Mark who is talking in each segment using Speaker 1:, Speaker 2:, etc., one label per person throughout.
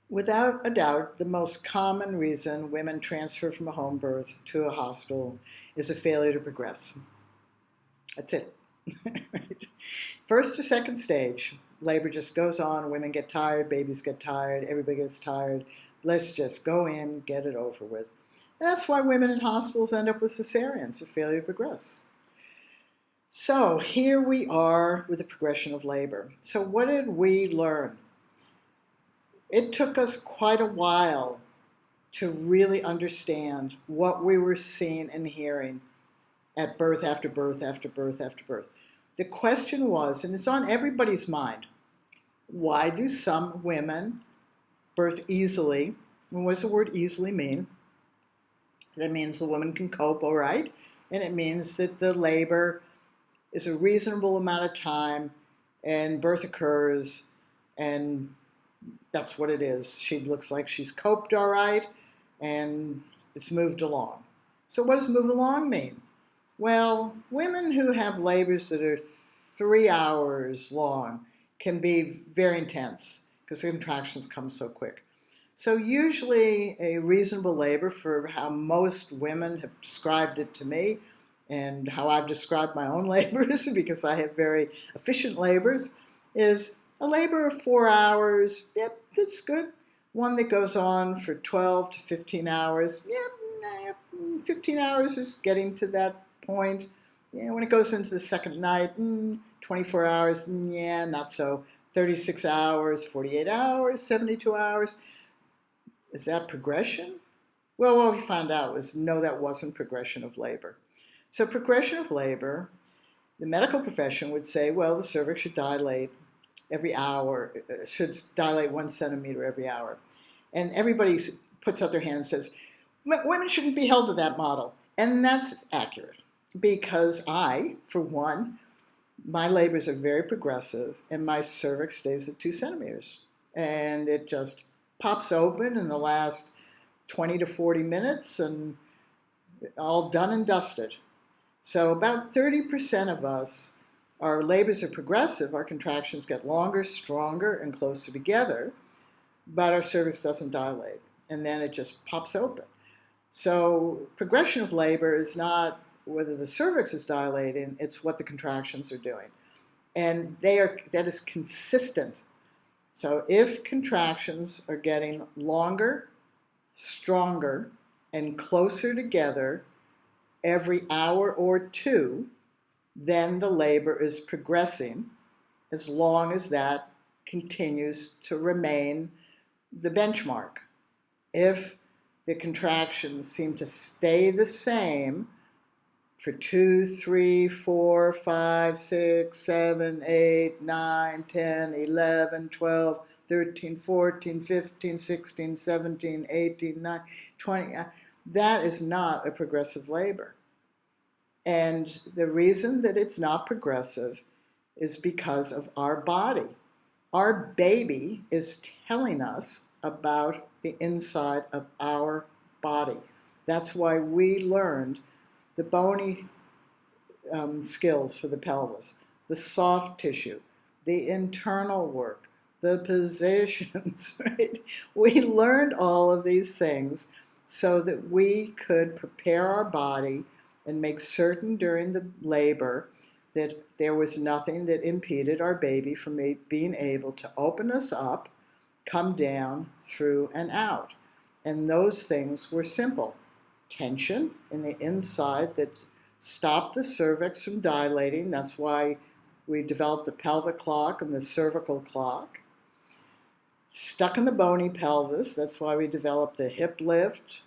Speaker 1: Without a doubt, the most common reason women transfer from a home birth to a hospital is a failure to progress. That's it. Right? First or second stage, labor just goes on, women get tired, babies get tired, everybody gets tired. Let's just go in, get it over with. And that's why women in hospitals end up with cesareans, a failure to progress. So here we are with the progression of labor. So what did we learn? It took us quite a while to really understand what we were seeing and hearing at birth after birth after birth after birth. The question was, and it's on everybody's mind, why do some women birth easily? And what does the word easily mean? That means the woman can cope all right, and it means that the labor is a reasonable amount of time and birth occurs, and that's what it is. She looks like she's coped all right, and it's moved along. So what does move along mean? Well, women who have labors that are 3 hours long can be very intense because the contractions come so quick. So usually a reasonable labor for how most women have described it to me and how I've described my own labors because I have very efficient labors is a labor of 4 hours. Yep, that's good. One that goes on for 12 to 15 hours. Yep, 15 hours is getting to that point. Yeah, when it goes into the second night, 24 hours, yeah, not so. 36 hours, 48 hours, 72 hours. Is that progression? Well, what we found out was no, that wasn't progression of labor. So progression of labor, the medical profession would say, well, the cervix should dilate every hour, should dilate 1 centimeter every hour. And everybody puts up their hand and says, women shouldn't be held to that model. And that's accurate because I, for one, my labors are very progressive and my cervix stays at 2 centimeters. And it just pops open in the last 20 to 40 minutes and all done and dusted. So about 30% of us, our labors are progressive, our contractions get longer, stronger, and closer together, but our cervix doesn't dilate, and then it just pops open. So progression of labor is not whether the cervix is dilating, it's what the contractions are doing. And that is consistent. So if contractions are getting longer, stronger, and closer together every hour or two, then the labor is progressing as long as that continues to remain the benchmark. If the contractions seem to stay the same for 2, 3, 4, 5, 6, 7, 8, 9, 10, 11, 12, 13, 14, 15, 16, 17, 18, 19, 20, that is not a progressive labor. And the reason that it's not progressive is because of our body. Our baby is telling us about the inside of our body. That's why we learned the bony skills for the pelvis, the soft tissue, the internal work, the positions, right? We learned all of these things so that we could prepare our body and make certain during the labor that there was nothing that impeded our baby from being able to open us up, come down, through, and out. And those things were simple. Tension in the inside that stopped the cervix from dilating. That's why we developed the pelvic clock and the cervical clock. Stuck in the bony pelvis. That's why we developed the hip lift.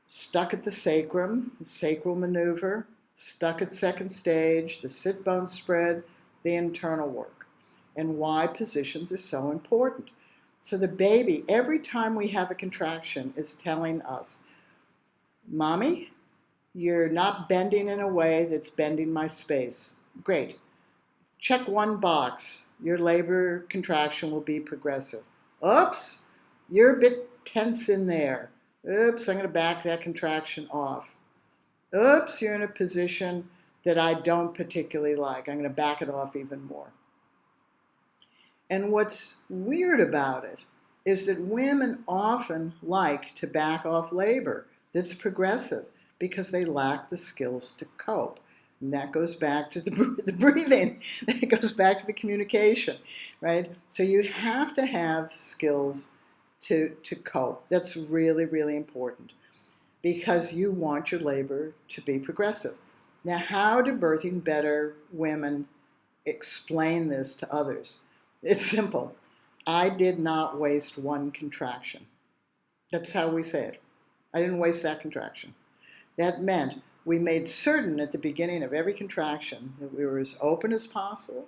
Speaker 1: Stuck at the sacral maneuver, stuck at second stage, the sit bone spread, the internal work, and why positions are so important. So the baby, every time we have a contraction, is telling us, Mommy, you're not bending in a way that's bending my space. Great. Check one box. Your labor contraction will be progressive. Oops, you're a bit tense in there. Oops, I'm going to back that contraction off. Oops, you're in a position that I don't particularly like. I'm going to back it off even more. And what's weird about it is that women often like to back off labor that's progressive because they lack the skills to cope. And that goes back to the breathing. That goes back to the communication, right? So you have to have skills to cope. That's really, really important because you want your labor to be progressive. Now, how do birthing better women explain this to others? It's simple. I did not waste one contraction. That's how we say it. I didn't waste that contraction. That meant we made certain at the beginning of every contraction that we were as open as possible,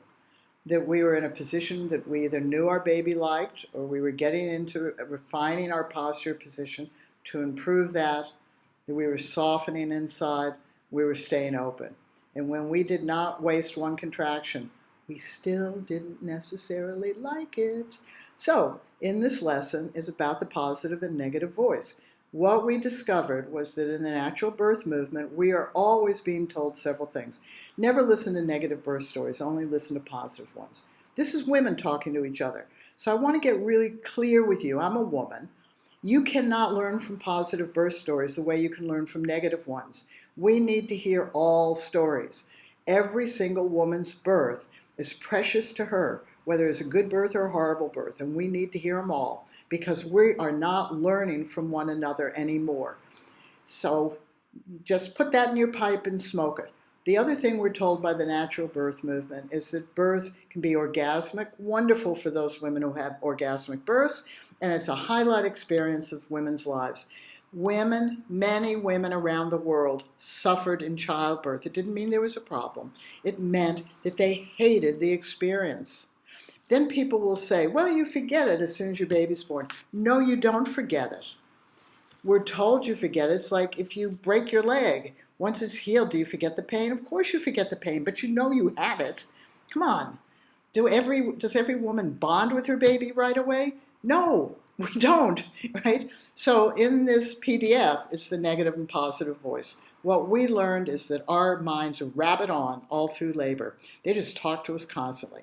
Speaker 1: that we were in a position that we either knew our baby liked or we were getting into refining our posture position to improve that we were softening inside, we were staying open. And when we did not waste one contraction, we still didn't necessarily like it. So, in this lesson is about the positive and negative voice. What we discovered was that in the natural birth movement, we are always being told several things. Never listen to negative birth stories, only listen to positive ones. This is women talking to each other. So I want to get really clear with you. I'm a woman. You cannot learn from positive birth stories the way you can learn from negative ones. We need to hear all stories. Every single woman's birth is precious to her, whether it's a good birth or a horrible birth, and we need to hear them all because we are not learning from one another anymore. So just put that in your pipe and smoke it. The other thing we're told by the natural birth movement is that birth can be orgasmic, wonderful for those women who have orgasmic births, and it's a highlight experience of women's lives. Women, many women around the world suffered in childbirth. It didn't mean there was a problem. It meant that they hated the experience. Then people will say, well, you forget it as soon as your baby's born. No, you don't forget it. We're told you forget it. It's like if you break your leg. Once it's healed, do you forget the pain? Of course you forget the pain, but you know you had it. Come on. Does every woman bond with her baby right away? No, we don't, right? So in this PDF, it's the negative and positive voice. What we learned is that our minds are rabbit on all through labor. They just talk to us constantly.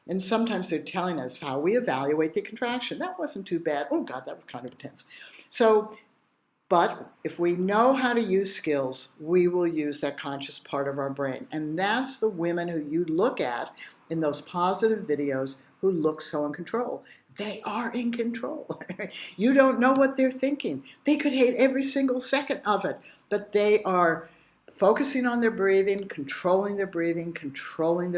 Speaker 1: And sometimes they're telling us how we evaluate the contraction. That wasn't too bad. Oh, God, that was kind of intense. But if we know how to use skills, we will use that conscious part of our brain. And that's the women who you look at in those positive videos who look so in control. They are in control. You don't know what they're thinking. They could hate every single second of it, but they are focusing on their breathing, controlling their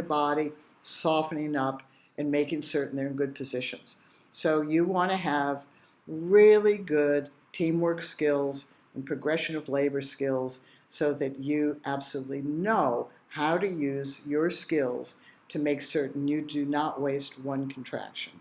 Speaker 1: body, softening up, and making certain they're in good positions. So you want to have really good teamwork skills and progression of labor skills so that you absolutely know how to use your skills to make certain you do not waste one contraction.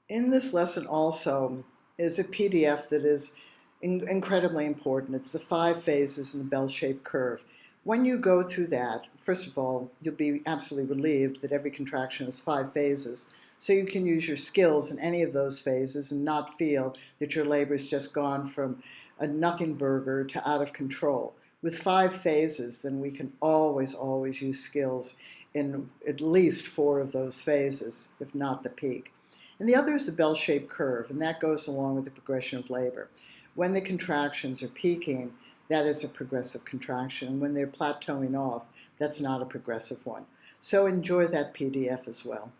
Speaker 1: In this lesson also is a PDF that is incredibly important. It's the 5 phases in the bell-shaped curve. When you go through that, first of all, you'll be absolutely relieved that every contraction has 5 phases. So you can use your skills in any of those phases and not feel that your labor's just gone from a nothing burger to out of control. With 5 phases, then we can always use skills in at least 4 of those phases, if not the peak. And the other is the bell-shaped curve, and that goes along with the progression of labor. When the contractions are peaking, that is a progressive contraction. When they're plateauing off, that's not a progressive one. So enjoy that PDF as well.